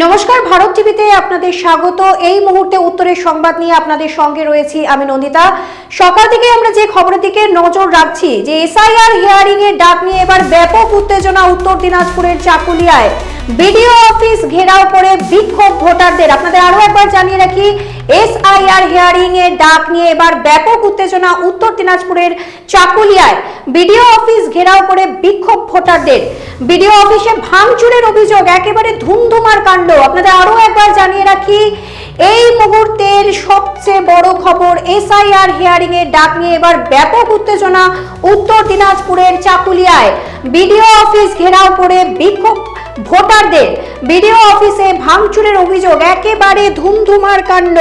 নমস্কার, ভারত টিভিতে আপনাদের স্বাগত। এই মুহূর্তে উত্তরের সংবাদ নিয়ে আপনাদের সঙ্গে রয়েছি আমি নন্দিতা। সকাল থেকে আমরা যে খবরের দিকে নজর রাখছি যে এসআইআর হিয়ারিং এর ডাক নিয়ে এবার ব্যাপক উত্তেজনা উত্তর দিনাজপুরের চাকুলিয়ায়। বিডিও অফিস ঘেরাও করে বিক্ষোভ ভোটারদের। আপনাদের আরো একবার জানিয়ে রাখি, এসআইআর হিয়ারিং এর ডাক নিয়ে এবার ব্যাপক উত্তেজনা উত্তর দিনাজপুরের চাকুলিয়ায়। বিডিও অফিস ঘেরাও করে বিক্ষোভ ভোটারদের। বিডিও অফিসে ভাঙচুরের অভিযোগ, একেবারে ধুমধুমার কাণ্ড। আপনাদের আরো একবার জানিয়ে রাখি, এই মুহূর্তের সবচেয়ে বড় খবর, এসআইআর হিয়ারিং এর ডাক নিয়ে এবার ব্যাপক উত্তেজনা উত্তর দিনাজপুরের চাকুলিয়ায়। বিডিও অফিস ঘেরাও করে বিক্ষোভ ভোটারদের। বিডিও অফিসে ভাঙচুরের অভিযোগ, একেবারে ধুমধুমার কাণ্ড।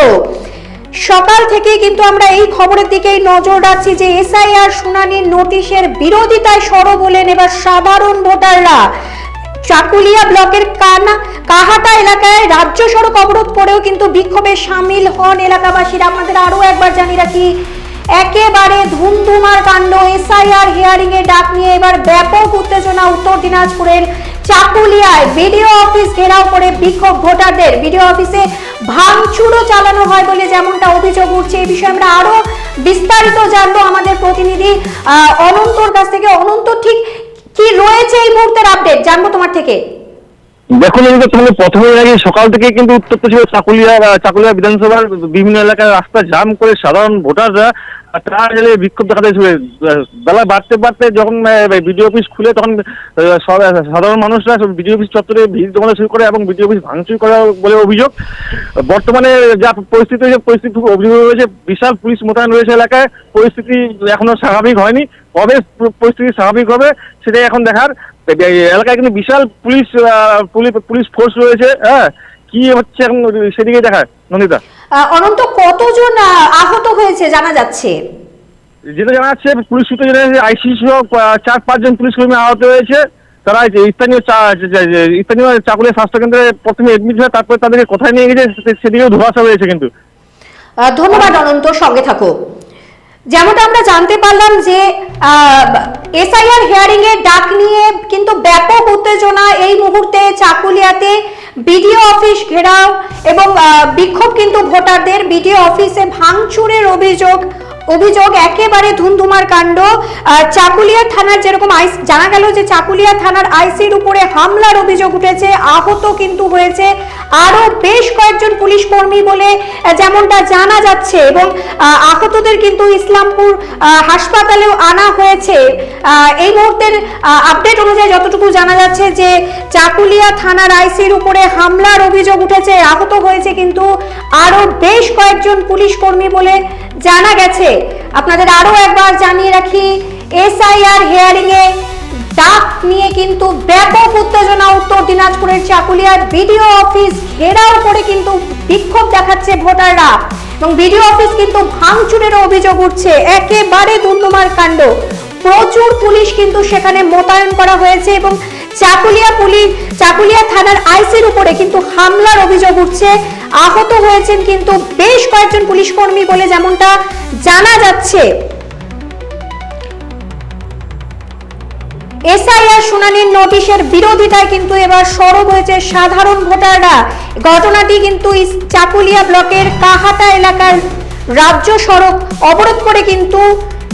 সকাল থেকে কিন্তু আমরা এই খবরের দিকেই নজর রাখছি যে এসআইআর শুনানির নোটিশের বিরোধিতায় সরব হলেন এবার সাধারণ ভোটাররা। চাকুলিয়া ব্লকের কাহাটা এলাকায় রাজ্য সড়ক অবরোধ করেও কিন্তু বিক্ষোভে সামিল হন এলাকাবাসীরা। আপনাদের আরো একবার জানিয়ে রাখি, একেবারে ধুমধুমার কাণ্ড। এসআইআর হিয়ারিং এর ডাক নিয়ে এবার ব্যাপক উত্তেজনা উত্তর দিনাজপুরের চাকুলিয়ায়। বিডিও অফিস ঘেরাও করে বিক্ষোভ ভোটারদের। বিডিও অফিসে ভাঙচুরও চালানো হয় বলে যেমনটা অভিযোগ উঠছে। এই বিষয়ে আমরা আরো বিস্তারিত জানবো আমাদের প্রতিনিধি অনন্তর কাছ থেকে। অনন্ত, ঠিক কি রয়েছে এই মুহূর্তের আপডেট জানবো তোমার থেকে। দেখুন, তোমাকে প্রথমে আগে সকাল থেকে কিন্তু উত্তপ্ত ছিল চাকুলিয়া বিধানসভার বিভিন্ন এলাকায় রাস্তা জাম করে সাধারণ ভোটাররা তারা জেলে বিক্ষোভ দেখাতে ছিল। বেলা বাড়তে বাড়তে যখন বিডিও অফিস খুলে তখন সাধারণ মানুষরা বিডিও অফিস চত্বরে ভিড় জমানো শুরু করে এবং বিডিও অফিস ভাঙচুর করা বলে অভিযোগ। বর্তমানে যা পরিস্থিতি হয়েছে, পরিস্থিতি অভিযোগ রয়েছে, বিশাল পুলিশ মোতায়েন রয়েছে এলাকায়। পরিস্থিতি এখনো স্বাভাবিক হয়নি, কবে পরিস্থিতি স্বাভাবিক হবে সেটাই এখন দেখার। এলাকায় কিন্তু বিশাল পুলিশ ফোর্স রয়েছে। হ্যাঁ, কি হচ্ছে এখন সেদিকে দেখার। নন্দিতা, অনন্ত, কতজন আহত হয়েছে জানা যাচ্ছে? যেটা জানা যাচ্ছে, পুলিশ সূত্রে জানা যাচ্ছে আইসি সহ 4-5 জন পুলিশ কর্মী আহত হয়েছে। তারা স্থানীয় চাকুলিয়া স্বাস্থ্যকেন্দ্রে প্রথমে এডমিট হয়, তারপরে তাদেরকে কোথায় নিয়ে গেছে সেদিকেও ধোঁয়াশা রয়েছে। কিন্তু ধন্যবাদ অনন্ত, সঙ্গে থাকো। যেমনটা আমরা জানতে পারলাম যে এসআইআর হিয়ারিং এর ডাক নিয়ে কিন্তু ব্যাপক উত্তেজনা এই মুহূর্তে চাকুলিয়াতে। বিডিও অফিস ঘেরাও এবং বিক্ষোভ কিন্তু ভোটারদের। বিডিও অফিসে ভাঙচুরের অভিযোগ একেবারে ধুমধুমার কাণ্ড। চাকুলিয়া থানার যেরকম জানা গেল যে চাকুলিয়া থানার আইসির উপরে হামলার অভিযোগ উঠেছে, আহত কিন্তু হয়েছে আরো বেশ কয়েকজন পুলিশ কর্মী বলে যেমনটা জানা যাচ্ছে। এবং আহতদের কিন্তু ইসলামপুর হাসপাতালেও আনা হয়েছে। এই মুহূর্তের আপডেট অনুযায়ী যতটুকু জানা যাচ্ছে যে চাকুলিয়া থানার আইসির উপরে হামলার অভিযোগ উঠেছে, আহত হয়েছে কিন্তু আরো বেশ কয়েকজন পুলিশ কর্মী বলে জানা গেছে। আপনাদের আরো একবার জানিয়ে রাখি, এসআইআর হিয়ারিং এ ডাক নিয়ে কিন্তু ব্যাপক উত্তেজনা উত্তর দিনাজপুরের চাকুলিয়ার। বিডিও অফিস ঘেরাও করে কিন্তু বিক্ষোভ দেখাচ্ছে ভোটাররা এবং বিডিও অফিস কিন্তু ভাঙচুরের অভিযোগ উঠছে, একেবারে ধুমধুমার কাণ্ড। প্রচুর পুলিশ কিন্তু সেখানে মোতায়েন করা হয়েছে এবং চাকুলিয়া থানার আইসির উপরে কিন্তু হামলার অভিযোগ উঠছে। আহত হয়েছেন কিন্তু বেশ কয়েকজন পুলিশ কর্মী বলে যেমনটা জানা যাচ্ছে। এসআইআর শুনানির নোটিশের বিরোধিতায় কিন্তু এবার সরব হয়েছে সাধারণ ভোটাররা। ঘটনাটি কিন্তু চাকুলিয়া ব্লকের কাহাটা এলাকার রাজ্য সড়ক অবরোধ করে কিন্তু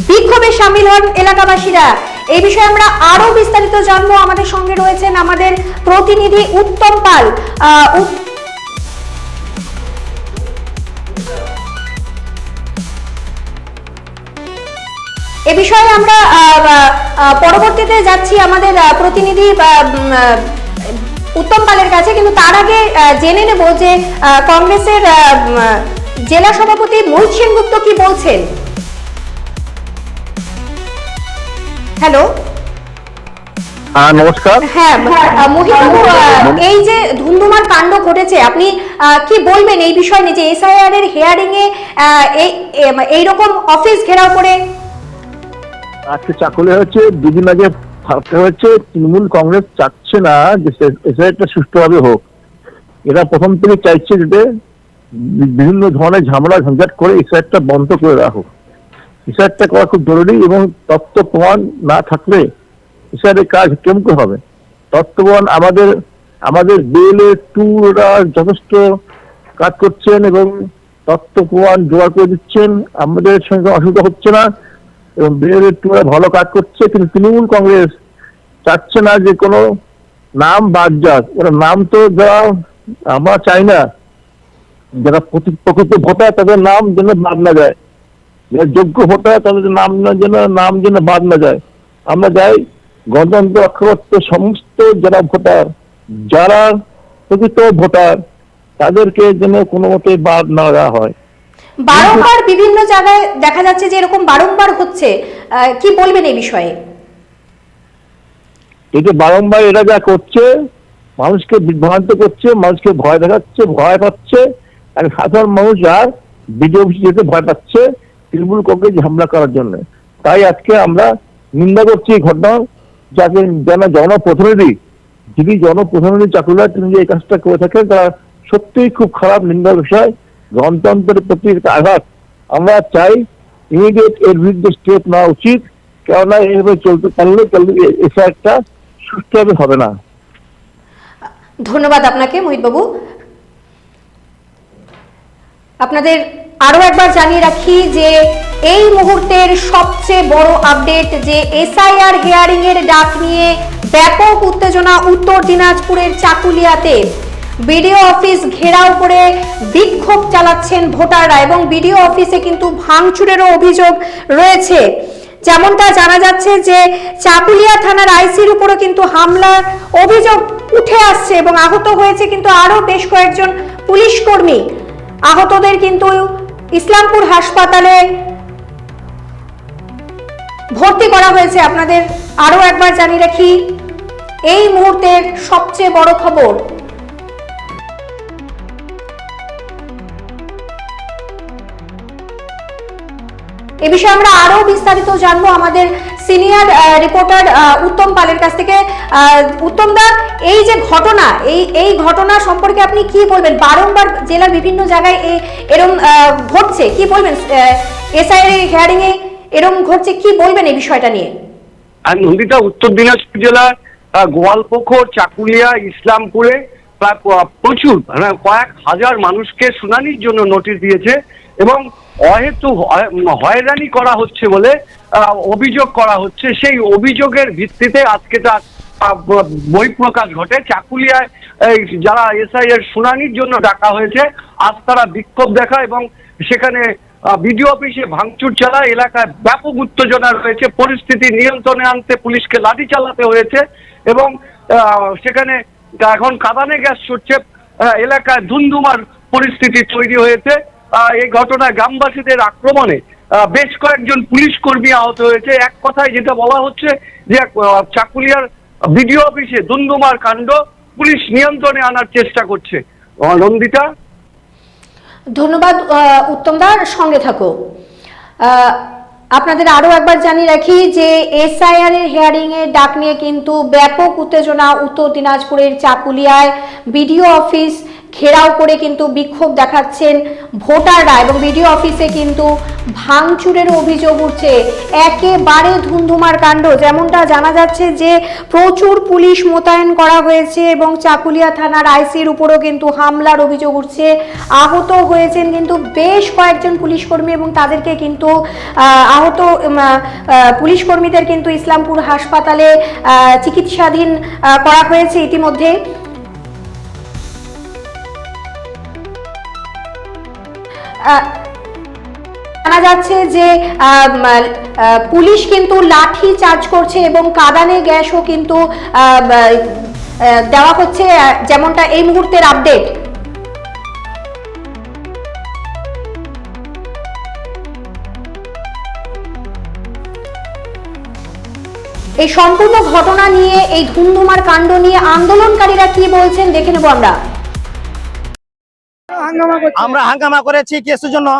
বিক্ষোভে সামিল হন এলাকাবাসীরা। এই বিষয়ে আমরা আরো বিস্তারিত জানবো। আমাদের সঙ্গে রয়েছেন আমাদের প্রতিনিধি উত্তম পাল। এ বিষয়ে আমরা পরবর্তীতে যাচ্ছি আমাদের প্রতিনিধি উত্তম পালের কাছে, কিন্তু তার আগে জেনে নেব যে কংগ্রেসের জেলা সভাপতি মোহিত সেনগুপ্ত কি বলছেন। হ্যালো, নমস্কার। হ্যাঁ মোহিত বাবু, এই যে ধুমধুমার কাণ্ড ঘটেছে, আপনি কি বলবেন এই বিষয় নিয়ে যে এসআইআর এর হিয়ারিং এ এইরকম অফিস ঘেরাও করে? আজকে চাকুলিয়া হচ্ছে, দুদিন আগে হচ্ছে তৃণমূল কংগ্রেস চাচ্ছে না যে এসআইআরটা সুষ্ঠুভাবে হোক। এরা প্রথম থেকে চাইছে যে বিভিন্ন ধরনের ঝামেলা ঝঞ্ঝাট করে এসআইআরটা বন্ধ করে রাখো। এসআইআরটা করা খুব জরুরি এবং তথ্য প্রমাণ না থাকলে এসআইআরের কাজ কেমন হবে। তথ্য প্রমাণ আমাদের আমাদের বিএলএ টুরা যথেষ্ট কাজ করছেন এবং তথ্য প্রমাণ জোগাড় করে দিচ্ছেন, আমাদের সঙ্গে অসুবিধা হচ্ছে না এবং বিএলএ টুরা ভালো কাজ করছে। কিন্তু তৃণমূল কংগ্রেস চাচ্ছে না যে কোনো নাম বাদ যাক। ওরা নাম তো যারা আমরা চাই না, যারা প্রকৃত ভোটার তাদের নাম যেন বাদ না যায়, যারা যোগ্য ভোটার তাদের নাম যেন বাদ না যায়। আমরা চাই গণতন্ত্র রক্ষা করতে সমস্ত যারা ভোটার, যারা প্রকৃত ভোটার তাদেরকে যেন কোনো মতে বাদ না দেওয়া হয়। বারংবার বিভিন্ন জায়গায় দেখা যাচ্ছে যে এরকম বারংবার হচ্ছে, কি বলবেন এই বিষয়ে? এই যে বারংবার এরা যা করছে, মানুষকে বিভ্রান্ত করছে, মানুষকে ভয় দেখাচ্ছে, ভয় পাচ্ছে, আর সাধারণ মানুষ আর বিডিও অফিসে যেতে ভয় পাচ্ছে তৃণমূল কংগ্রেস হামলা করার জন্য। তাই আজকে আমরা নিন্দা করছি এই ঘটনা, যাকে যারা জনপ্রতিনিধি, যিনি জনপ্রতিনিধি চাকুলিয়া তিনি যে এই কাজটা করে থাকেন তারা সত্যিই খুব খারাপ নিন্দার বিষয়, গণতন্ত্রের প্রতি একটা আঘাত। আমরা চাই ইমিডিয়েট এর বিরুদ্ধে স্টেপ নেওয়া উচিত, কেননা এইভাবে চলতে পারলে এসে একটা সুস্থভাবে হবে না। ধন্যবাদ আপনাকে মোহিত বাবু। আপনাদের আরো একবার জানিয়ে রাখি যে এই মুহূর্তের সবচেয়ে বড় আপডেট, যে এসআইআর হিয়ারিং এর ডাক নিয়ে ব্যাপক উত্তেজনা উত্তর দিনাজপুরের চাকুলিয়াতে। বিডিও অফিস ঘেরাও করে বিক্ষোভ চালাচ্ছেন ভোটাররা এবং বিডিও অফিসে কিন্তু ভাঙচুরেরও অভিযোগ রয়েছে। যেমনটা জানা যাচ্ছে যে চাকুলিয়া থানার আইসির উপরও কিন্তু হামলার অভিযোগ উঠে আসছে এবং আহত হয়েছে কিন্তু আরো বেশ কয়েকজন পুলিশ কর্মী। আহতদের কিন্তু ইসলামপুর হাসপাতালে ভর্তি করা হয়েছে। আপনাদের আরো একবার জানিয়ে রাখি এই মুহূর্তের সবচেয়ে বড় খবর। এ বিষয়ে আমরা আরো বিস্তারিত জানবো আমাদের সিনিয়র রিপোর্টার উত্তম পালের কাছ থেকে। উত্তম দা, এই যে ঘটনা, এই ঘটনা সম্পর্কে আপনি কি বলবেন? বারংবার জেলার বিভিন্ন জায়গায় এরকম ঘটছে, কি বলবেন? এসআইআর হিয়ারিং এ এরকম ঘটছে, কি বলবেন এই বিষয়টা নিয়ে? আর নন্দিতা, উত্তর দিনাজপুর জেলার গোয়ালপুকুর, চাকুলিয়া, ইসলামপুরে প্রায় প্রচুর কয়েক হাজার মানুষকে শুনানির জন্য নোটিশ দিয়েছে এবং অহেতু হয়রানি করা হচ্ছে বলে অভিযোগ করা হচ্ছে। সেই অভিযোগের ভিত্তিতে আজকে তার বহিঃপ্রকাশ ঘটে। চাকুলিয়ায় যারা এসআইআর শুনানির জন্য ডাকা হয়েছে আজ তারা বিক্ষোভ দেখায় এবং সেখানে বিডিও অফিসে ভাঙচুর চালায়। এলাকায় ব্যাপক উত্তেজনা রয়েছে, পরিস্থিতি নিয়ন্ত্রণে আনতে পুলিশকে লাঠি চালাতে হয়েছে এবং সেখানে এখন কাঁদানে গ্যাস ছুটছে। এলাকায় ধুন্ধুমার পরিস্থিতি তৈরি হয়েছে। এই ঘটনায় গ্রামবাসীদের আক্রমণে বেশ কয়েকজন পুলিশ কর্মী আহত হয়েছে। এক কথায় যেটা বলা হচ্ছে যে চাকুলিয়ার বিডিও অফিসে ধুন্ধুমার কাণ্ড, পুলিশ নিয়ন্ত্রণে আনার চেষ্টা করছে। নন্দিতা, ধন্যবাদ উত্তম দার, সঙ্গে থাকো। আপনাদের আরো একবার জানিয়ে রাখি যে এসআইআর এর হিয়ারিং এর ডাক নিয়ে কিন্তু ব্যাপক উত্তেজনা উত্তর দিনাজপুরের চাকুলিয়ায়। বিডিও অফিস ঘেরাও করে কিন্তু বিক্ষোভ দেখাচ্ছেন ভোটাররা এবং বিডিও অফিসে কিন্তু ভাঙচুরের অভিযোগ উঠছে। একেবারে ধুন্ধুমার কাণ্ড। যেমনটা জানা যাচ্ছে যে প্রচুর পুলিশ মোতায়েন করা হয়েছে এবং চাকুলিয়া থানার আইসির উপরও কিন্তু হামলার অভিযোগ উঠছে। আহত হয়েছেন কিন্তু বেশ কয়েকজন পুলিশ কর্মী এবং তাদেরকে কিন্তু আহত পুলিশ কর্মীদের কিন্তু ইসলামপুর হাসপাতালে চিকিৎসাধীন করা হয়েছে ইতিমধ্যে। জানা যাচ্ছে যে পুলিশ কিন্তু লাঠি চার্জ করছে এবং কাঁদানে গ্যাসও কিন্তু দেওয়া হচ্ছে, যেমনটা এই মুহূর্তের আপডেট। এই সম্পূর্ণ ঘটনা নিয়ে, এই ধুন্ধুমার কাণ্ড নিয়ে আন্দোলনকারীরা কি বলছেন দেখে নেব আমরা। আমরা হাঙ্গামা করেছি কেসের জন্য।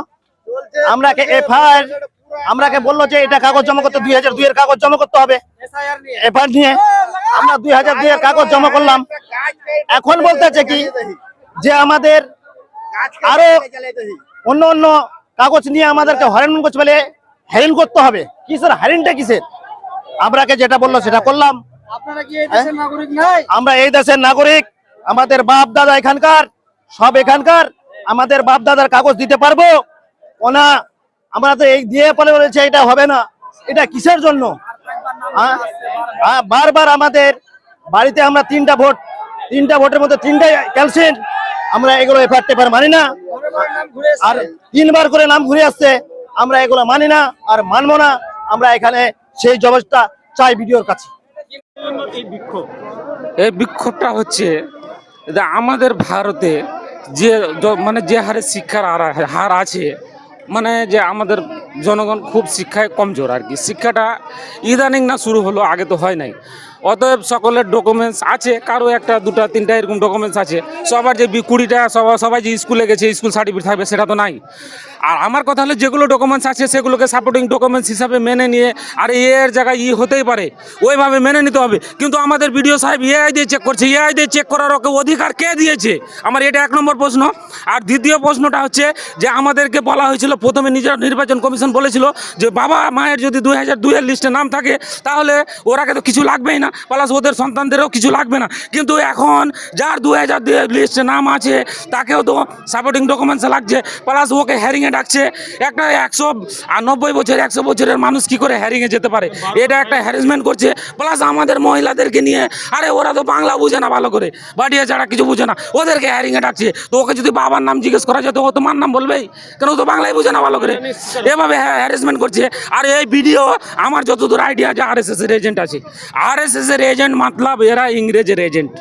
আমরাকে এফআইআর আমরাকে বললো যে এটা কাগজ জমা করতে 2002 এর কাগজ জমা করতে হবে। এফআইআর নিয়ে আমরা 2002 এর কাগজ জমা করলাম। এখন বলতেছে কি যে আমাদের আরো অন্য অন্য কাগজ নিয়ে আমাদেরকে হয়রান করছে, বলে হ্যারিং করতে হবে। কিসের হ্যারিংটা কিসের? আমরাকে যেটা বললো সেটা করলাম। আপনারা কি এই দেশের নাগরিক নাই? আমরা এই দেশের নাগরিক, আমাদের বাপ দাদা এখানকার, সব এখানকার, আমাদের বাপ দাদার কাগজ দিতে পারবো ওনা? আমরা তো এই দিয়ে পরে বলেছে এটা হবে না, এটা কিসের জন্য? বারবার আমাদের বাড়িতে আমরা তিনটা ভোটের মধ্যে তিনটাই ক্যান্সেল। আমরা এগুলো এফআর টেফার মানি না, আর 3বার করে নাম ঘুরে আসছে। আমরা এগুলো মানি না আর মানবো না। আমরা এখানে সেই জবাবটা চাই ভিডিওর কাছে। এই বিক্ষোভটা হচ্ছে যে আমাদের ভারতে মানে যে হারে শিক্ষার হার আছে, মানে যে আমাদের জনগণ খুব শিক্ষায় কমজোর আর কি। শিক্ষাটা ইদানিং না শুরু হলো, আগে তো হয় নাই। অতএব সকলের ডকুমেন্টস আছে, কারো একটা দুটা তিনটা এরকম ডকুমেন্টস আছে। সবার যে 20টা সবাই যে স্কুলে গেছে স্কুল সার্টিফিকেট থাকবে সেটা তো নাই। আর আমার কথা হলো যেগুলো ডকুমেন্টস আছে সেগুলোকে সাপোর্টিং ডকুমেন্টস হিসাবে মেনে নিয়ে, আর এর জায়গায় হতেই পারে ওইভাবে মেনে নিতে হবে। কিন্তু আমাদের বিডিও সাহেব এআই দিয়ে চেক করছে। এআই দিয়ে চেক করার ওকে অধিকার কে দিয়েছে? আমার এটা 1 নম্বর প্রশ্ন। আর দ্বিতীয় প্রশ্নটা হচ্ছে যে আমাদেরকে বলা হয়েছিল প্রথমে, নির্বাচন কমিশন বলেছিল যে বাবা মায়ের যদি 2002-এর লিস্টে নাম থাকে তাহলে ওরাকে তো কিছু লাগবেই না, প্লাস ওদের সন্তানদেরও কিছু লাগবে না। কিন্তু এখন যার 2002-এর লিস্টে নাম আছে তাকেও তো সাপোর্টিং ডকুমেন্টস লাগছে, প্লাস ওকে হ্যারিংয়ে ডাকছে। একটা 190 বছর 100 বছরের মানুষ কি করে হ্যারিংয়ে যেতে পারে? এটা একটা হ্যারাসমেন্ট করছে। প্লাস আমাদের মহিলাদেরকে নিয়ে, আরে ওরা তো বাংলা বুঝে না ভালো করে, বাড়িয়ে ছাড়া কিছু বুঝে না, ওদেরকে হ্যারিংয়ে ডাকছে। তো ওকে যদি বাবার নাম জিজ্ঞেস করা যায় তো ও তো মার নাম বলবেই, কেন ও তো বাংলায় বুঝে না ভালো করে। এভাবে হ্যারাসমেন্ট করছে। আর এই ভিডিও আমার যতদূর আইডিয়া যে RSS এর এজেন্ট আছে, RSS এর এজেন্ট মতলব এরা ইংরেজের এজেন্ট।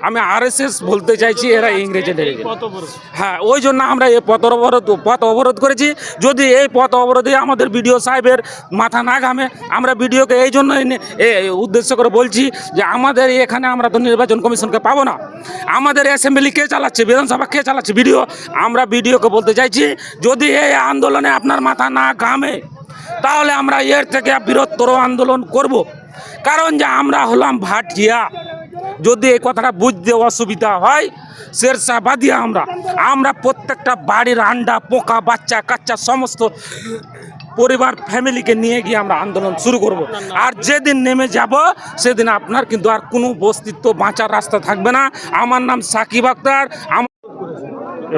আমি RSS বলতে চাইছি এরা ইংরেজের এজেন্ট। হ্যাঁ, ওই জন্য আমরা এই পথ অবরোধ করেছি। যদি এই পথ অবরোধে আমাদের বিডিও সাহেবের মাথা না ঘামে, আমরা বিডিওকে এই জন্য উদ্দেশ্য করে বলছি যে আমাদের এখানে আমরা তো নির্বাচন কমিশনকে পাবো না। আমাদের অ্যাসেম্বলি কে চালাচ্ছে, বিধানসভা কে চালাচ্ছে? বিডিও। আমরা বিডিওকে বলতে চাইছি যদি এই আন্দোলনে আপনার মাথা না ঘামে তাহলে আমরা এর থেকে বৃহত্তর আন্দোলন করব। কারণ যে আমরা হলাম ভাটিয়া। যদি এই কথাটা বুঝতে অসুবিধা হয়, শেরশাহবাদিয়া আমরা প্রত্যেকটা বাড়ির আন্ডা পোকা বাচ্চা কাচ্চা সমস্ত পরিবার ফ্যামিলিকে নিয়ে গিয়ে আমরা আন্দোলন শুরু করব। আর যেদিন নেমে যাব সেদিন আপনার কিন্তু আর কোনো অস্তিত্ব বাঁচার রাস্তা থাকবে না। আমার নাম সাকিব আক্তার।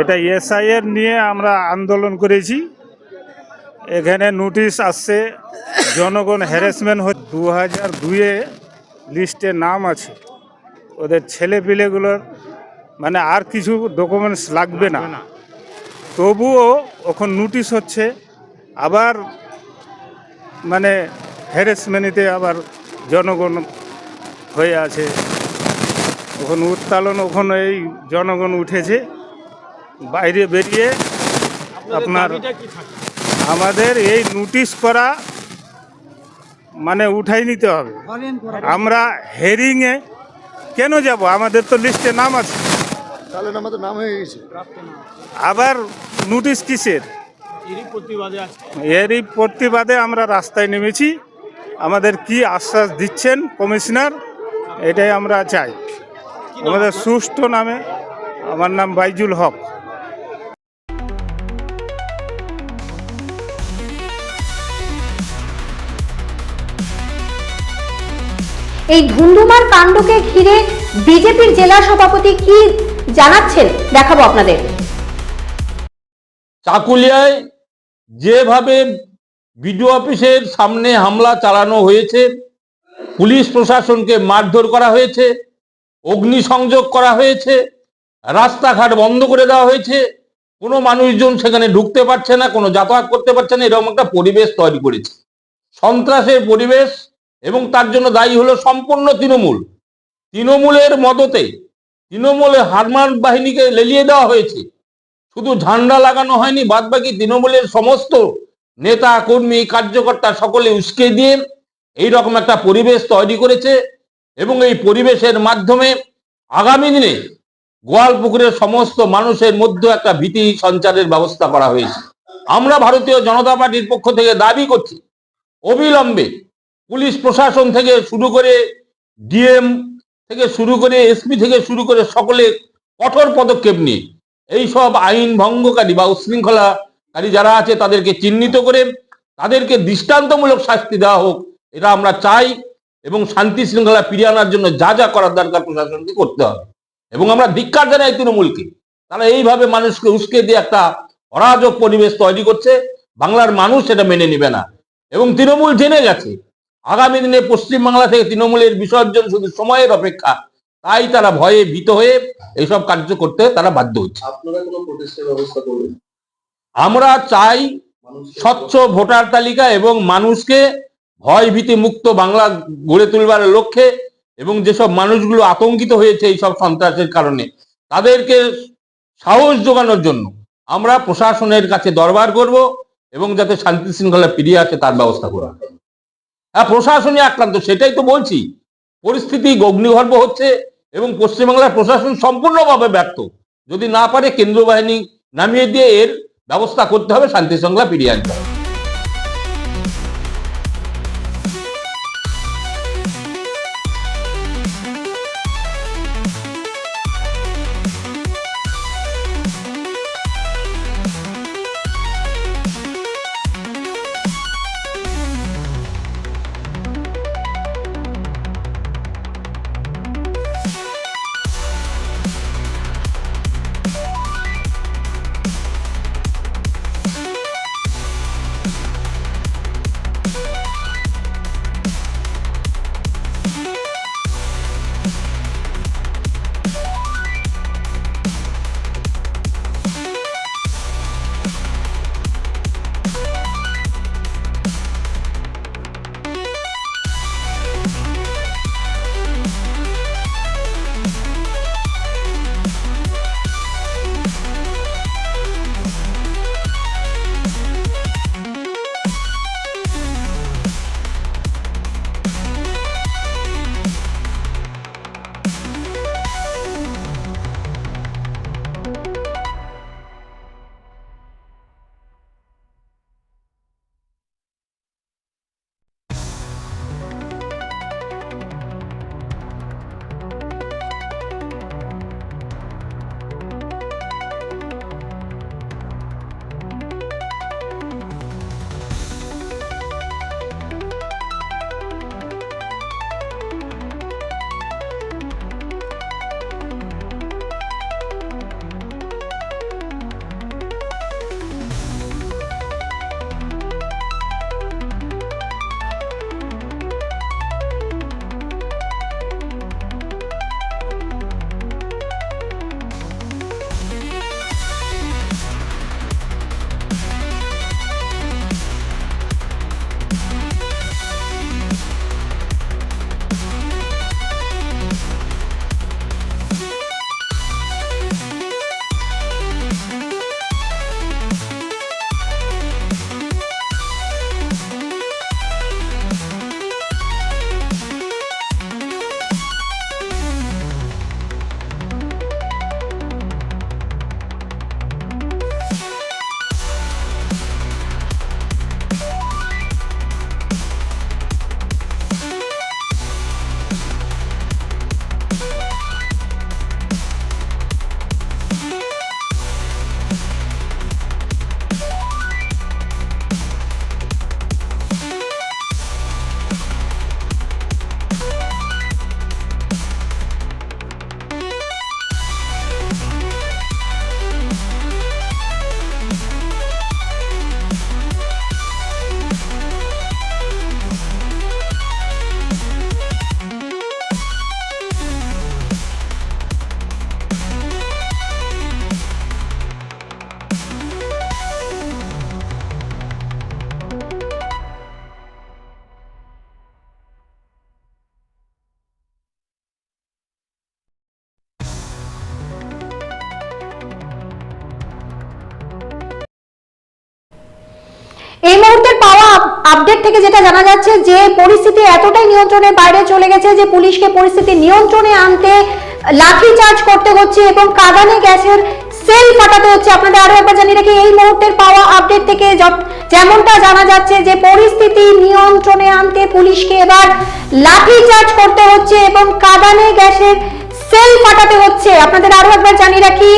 এটা এসআইআর নিয়ে আমরা আন্দোলন করেছি। এখানে নোটিশ আসছে, জনগণ হ্যারাসমেন্ট হচ্ছে। 2002-এ লিস্টে নাম আছে, ওদের ছেলেপিলেগুলোর মানে আর কিছু ডকুমেন্টস লাগবে না, তবুও এখন নোটিশ হচ্ছে। আবার মানে হ্যারাসমেন্টে আবার জনগণ হয়ে আছে। ওখানে উত্তালন, ওখানে এই জনগণ উঠেছে বাইরে বেরিয়ে। আপনার আমাদের এই নোটিশ করা মানে উঠাই নিতে হবে। আমরা হেরিংয়ে কেন যাব? আমাদের তো লিস্টে নাম আছে, তাহলে আমাদের নাম হয়ে গেছে। আবার নোটিশ কিসের? এরই প্রতিবাদে আমরা রাস্তায় নেমেছি। আমাদের কি আশ্বাস দিচ্ছেন কমিশনার, এটাই আমরা চাই। আমাদের সুষ্ঠু নামে, আমার নাম বাইজুল হক। এই ধুন্ধুমার কাণ্ডকে ঘিরে বিজেপির জেলা সভাপতি কি জানাচ্ছেন দেখাবো আপনাদের। চাকুলিয়ায় যেভাবে বিডিও অফিসের সামনে হামলা চালানো হয়েছে, পুলিশ প্রশাসনকে মারধর করা হয়েছে, অগ্নিসংযোগ করা হয়েছে, রাস্তাঘাট বন্ধ করে দেওয়া হয়েছে, কোনো মানুষজন সেখানে ঢুকতে পারছে না, কোনো যাতায়াত করতে পারছে না, এরকম একটা পরিবেশ তৈরি করেছে, সন্ত্রাসের পরিবেশ। এবং তার জন্য দায়ী হলো সম্পূর্ণ তৃণমূলের মদতে। তৃণমূলের হারমান বাহিনীকে লেলিয়ে দেওয়া হয়েছে। শুধু ঝান্ডা লাগানো হয়নি, বাদবাকি তৃণমূলের সমস্ত নেতা কর্মী কার্যকর্তা সকলে উস্কে দিয়ে এইরকম একটা পরিবেশ তৈরি করেছে। এবং এই পরিবেশের মাধ্যমে আগামী দিনে গোয়ালপুকুরের সমস্ত মানুষের মধ্যে একটা ভীতি সঞ্চারের ব্যবস্থা করা হয়েছে। আমরা ভারতীয় জনতা পার্টির পক্ষ থেকে দাবি করছি অবিলম্বে পুলিশ প্রশাসন থেকে শুরু করে ডিএম থেকে শুরু করে এসপি থেকে শুরু করে সকলে কঠোর পদক্ষেপ নিয়ে এই সব আইন ভঙ্গকারী বা উশৃঙ্খলাকারী যারা আছে তাদেরকে চিহ্নিত করে তাদেরকে দৃষ্টান্তমূলক শাস্তি দেওয়া হোক, এটা আমরা চাই। এবং শান্তি শৃঙ্খলা ফিরিয়ে আনার জন্য যা যা করার দরকার প্রশাসনকে করতে হবে। এবং আমরা ধিক্কার জানাই তৃণমূলকে। তারা এইভাবে মানুষকে উস্কে দিয়ে একটা অরাজক পরিবেশ তৈরি করছে, বাংলার মানুষ সেটা মেনে নেবে না। এবং তৃণমূল জেনে গেছে আগামী দিনে পশ্চিমবাংলা থেকে তৃণমূলের বিসর্জন শুধু সময়ের অপেক্ষা, তাই তারা ভয়ে ভীত হয়ে এইসব কার্য করতে তারা বাধ্য হচ্ছে। আপনারা কোনো প্রতিষ্ঠার ব্যবস্থা করবেন? আমরা চাই স্বচ্ছ ভোটার তালিকা এবং মানুষকে ভয় ভীতি মুক্ত বাংলা গড়ে তুলবার লক্ষ্যে, এবং যেসব মানুষগুলো আতঙ্কিত হয়েছে এইসব সন্ত্রাসের কারণে তাদেরকে সাহস যোগানোর জন্য আমরা প্রশাসনের কাছে দরবার করব এবং যাতে শান্তি শৃঙ্খলা ফিরিয়ে আসে তার ব্যবস্থা করা। হ্যাঁ, প্রশাসনই আক্রান্ত, সেটাই তো বলছি। পরিস্থিতি অগ্নিগর্ভ হচ্ছে এবং পশ্চিমবাংলার প্রশাসন সম্পূর্ণভাবে ব্যর্থ। যদি না পারে কেন্দ্র বাহিনী নামিয়ে দিয়ে এর ব্যবস্থা করতে হবে, শান্তি শৃঙ্খলা ফিরিয়ে আনতে হবে। এই মুহূর্তের পাওয়া আপডেট থেকে যেটা জানা যাচ্ছে যে পরিস্থিতি এতটাই নিয়ন্ত্রণের বাইরে চলে গেছে যে পুলিশকে পরিস্থিতি নিয়ন্ত্রণে আনতে লাঠি চার্জ করতে হচ্ছে এবং কাঁদানে গ্যাসের সেল ফাটাতে হচ্ছে। আপনাদের আরো একবার জানিয়ে রাখি, এই মুহূর্তের পাওয়া আপডেট থেকে যেমনটা জানা যাচ্ছে যে পরিস্থিতি নিয়ন্ত্রণে আনতে পুলিশকে এবার লাঠি চার্জ করতে হচ্ছে এবং কাঁদানে গ্যাসের সেল ফাটাতে হচ্ছে। আপনাদের আরো একবার জানিয়ে রাখি,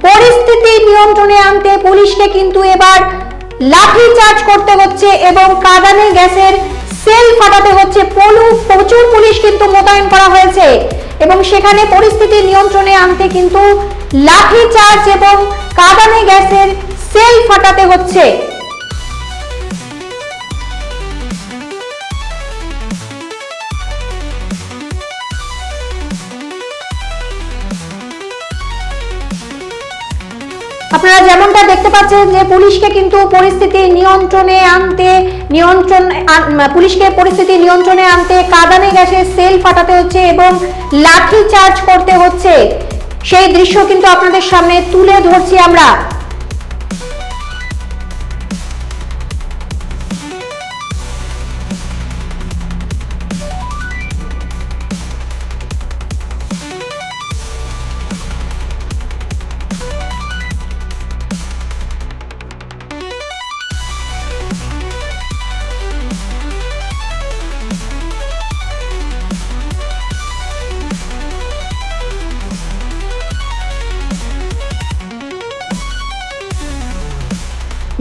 পরিস্থিতি নিয়ন্ত্রণে আনতে পুলিশকে কিন্তু এবার লাঠি চার্জ করতে হচ্ছে এবং কাঁদানে গ্যাসের সেল ফাটাতে হচ্ছে। প্রচুর পুলিশ কিন্তু মোতায়েন করা হয়েছে এবং সেখানে পরিস্থিতি নিয়ন্ত্রণে আনতে কিন্তু লাঠিচার্জ এবং কাঁদানে গ্যাসের সেল ফাটাতে হচ্ছে। আপনারা যেমনটা দেখতে পাচ্ছেন যে পুলিশকে কিন্তু পরিস্থিতি নিয়ন্ত্রণে আনতে কাঁদানে গ্যাসের সেল ফাটাতে হচ্ছে এবং লাঠি চার্জ করতে হচ্ছে। সেই দৃশ্য কিন্তু আপনাদের সামনে তুলে ধরছি আমরা।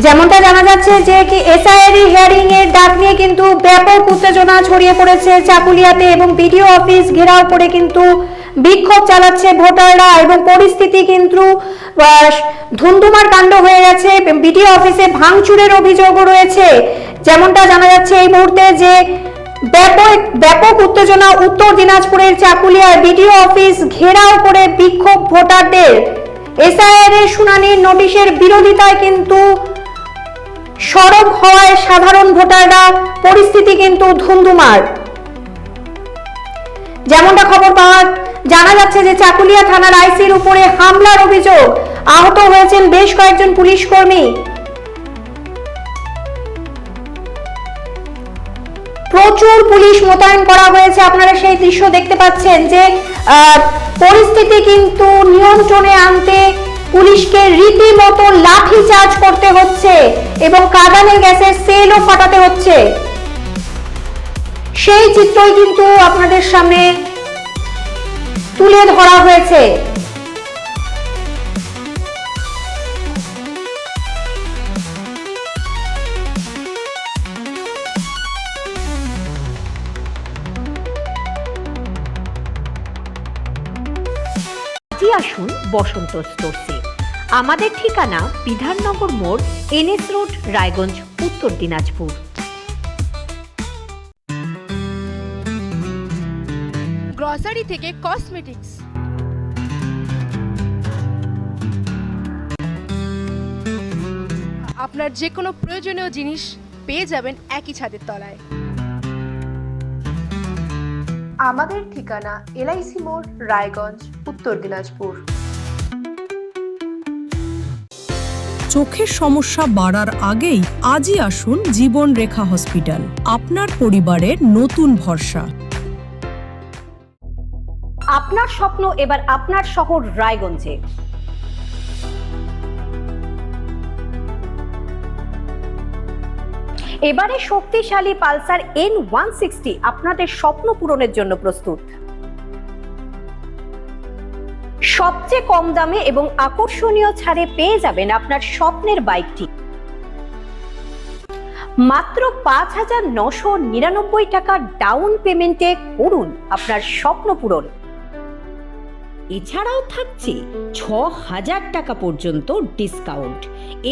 যেমনটা জানা যাচ্ছে যে কি এসআইআর হিয়ারিং এর ডাক নিয়ে কিন্তু ব্যাপক উত্তেজনা ছড়িয়ে পড়েছে চাকুলিয়াতে এবং বিডিও অফিস ঘেরাও করে কিন্তু বিক্ষোভ চালাচ্ছে ভোটাররা এবং পরিস্থিতি কিন্তু ধুন্ধুমার কাণ্ড হয়ে গেছে। বিডিও অফিসে ভাঙচুরের অভিযোগও রয়েছে। যেমনটা জানা যাচ্ছে এই মুহূর্তে যে ব্যাপক উত্তেজনা উত্তর দিনাজপুরের চাকুলিয়ায় বিডিও অফিস ঘেরাও করে বিক্ষোভ ভোটারদের। এসআইআর এর শুনানির নোটিশের বিরোধিতায় কিন্তু সরব হওয়ায় সাধারণ ভোটাররা, পরিস্থিতি কিন্তু ধুন্ধুমার। যেমনটা খবর জানা যাচ্ছে যে চাকুলিয়া থানার আইসির উপরে হামলার অভিযোগ, আহত হয়েছেন বেশ কয়েকজন পুলিশ কর্মী। প্রচুর পুলিশ মোতায়েন করা হয়েছে। আপনারা সেই দৃশ্য দেখতে পাচ্ছেন যে পরিস্থিতি কিন্তু নিয়ন্ত্রণে আনতে পুলিশকে রীতিমতো লাঠি চার্জ করতে হচ্ছে এবং কাঁদানে গ্যাসের সেলও ফাটাতে হচ্ছে। সেই চিত্রই কিন্তু আপনাদের সামনে তুলে ধরা হয়েছে। আসুন বসন্ত স্টোরসে। আমাদের ঠিকানা বিধাননগর মোড়, NS রোড, রায়গঞ্জ, উত্তর দিনাজপুর। গ্রসারি থেকে কসমেটিক্স, আপনার যে কোনো প্রয়োজনীয় জিনিস পেয়ে যাবেন একই ছাদের তলায়। আমাদের ঠিকানা LIC মোড়, রায়গঞ্জ, উত্তর দিনাজপুর। চোখের সমস্যা বাড়ার আগেই আজই আসুন জীবন রেখা হসপিটাল, আপনার পরিবারের নতুন ভরসা। আপনার স্বপ্ন এবার আপনার শহর রায়গঞ্জে। এবারে শক্তিশালী পালসার N160 আপনাদের স্বপ্ন পূরণের জন্য প্রস্তুত। সবচেয়ে কম দামে এবং আকর্ষণীয় ছাড়ে পেয়ে যাবেন আপনার স্বপ্নের বাইকটি। মাত্র ৫,৯৯৯ টাকা ডাউন পেমেন্টে করুন আপনার স্বপ্ন পূরণ। এছাড়াও থাকছে ৬,০০০ টাকা পর্যন্ত ডিসকাউন্ট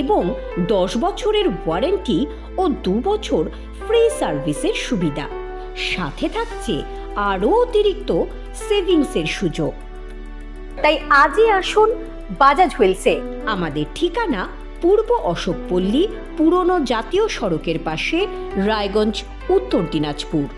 এবং ১০ বছরের ওয়ারেন্টি ও ২ বছর ফ্রি সার্ভিসের সুবিধা। সাথে থাকছে আরও অতিরিক্ত সেভিংসের সুযোগ। তাই আজই আসুন বাজাজ হুইলসে। আমাদের ঠিকানা পূর্ব অশোকপল্লী, পুরনো জাতীয় সড়কের পাশে, রায়গঞ্জ, উত্তর দিনাজপুর।